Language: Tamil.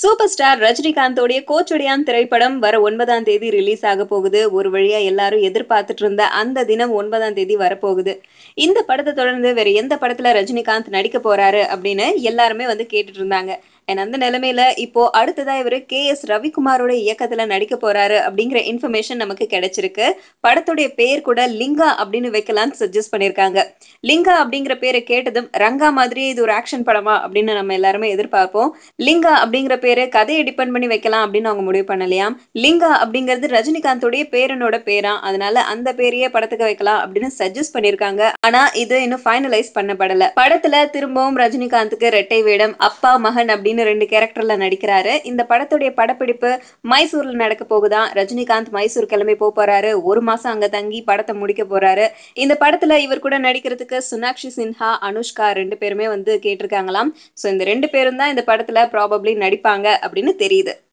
சூப்பர் ஸ்டார் ரஜினிகாந்தோடைய கோச்சொடியான் திரைப்படம் வர 9ஆம் தேதி ரிலீஸ் ஆக போகுது. ஒரு வழியா எல்லாரும் எதிர்பார்த்துட்டு இருந்த அந்த தினம் 9ஆம் தேதி வரப்போகுது. இந்த படத்த தொடர்ந்து வேற எந்த படத்துல ரஜினிகாந்த் நடிக்க போறாரு அப்படின்னு எல்லாருமே வந்து கேட்டுட்டு இருந்தாங்க. அந்த நிலைமையில இப்போ அடுத்ததா இவரு கே.எஸ். ரவிக்குமாரோட இயக்கத்துல நடிக்க போறாரு அப்படிங்கிற இன்ஃபர்மேஷன் நமக்கு கிடைச்சிருக்கு. படத்துடைய பேர் கூட லிங்கா அப்படின்னு வைக்கலாம்னு சஜெஸ்ட் பண்ணியிருக்காங்க. லிங்கா அப்படிங்கிற பேரை கேட்டதும் ரங்கா மாதிரியே இது ஒரு ஆக்ஷன் படமா அப்படின்னு நம்ம எல்லாருமே எதிர்பார்ப்போம். லிங்கா அப்படிங்கிற பேரு கதைய டிபெண்ட் பண்ணி வைக்கலாம் அப்படின்னு அவங்க முடிவு பண்ணலையாம். லிங்கா அப்படிங்கிறது ரஜினிகாந்தோடைய பேரனோட பேராம். அதனால அந்த பேரையே படத்துக்கு வைக்கலாம் அப்படின்னு சஜெஸ்ட் பண்ணிருக்காங்க. ஆனா இது இன்னும் ஃபைனலைஸ் பண்ணப்படல. படத்துல திரும்பவும் ரஜினிகாந்துக்கு இரட்டை வேடம், அப்பா மகன் அப்படின்னு 2 கேரக்டர்ல நடிக்கிறாரு. இந்த படத்துடைய படப்பிடிப்பு மைசூர்ல நடக்க போகுதாம். ரஜினிகாந்த் மைசூர் கிளம்பி போறாரு. 1 மாசம் அங்க தங்கி படத்தை முடிக்க போறாரு. இந்த படத்துல இவர் கூட நடிக்கிறதுக்கு சுனாக்ஷி சின்ஹா, அனுஷ்கா 2 பேருமே வந்து கேட்டிருக்காங்களாம். சோ இந்த 2 பேரும் தான் இந்த படத்துல ப்ராபப்ளி நடிப்பாங்க அப்படின்னு தெரியுது.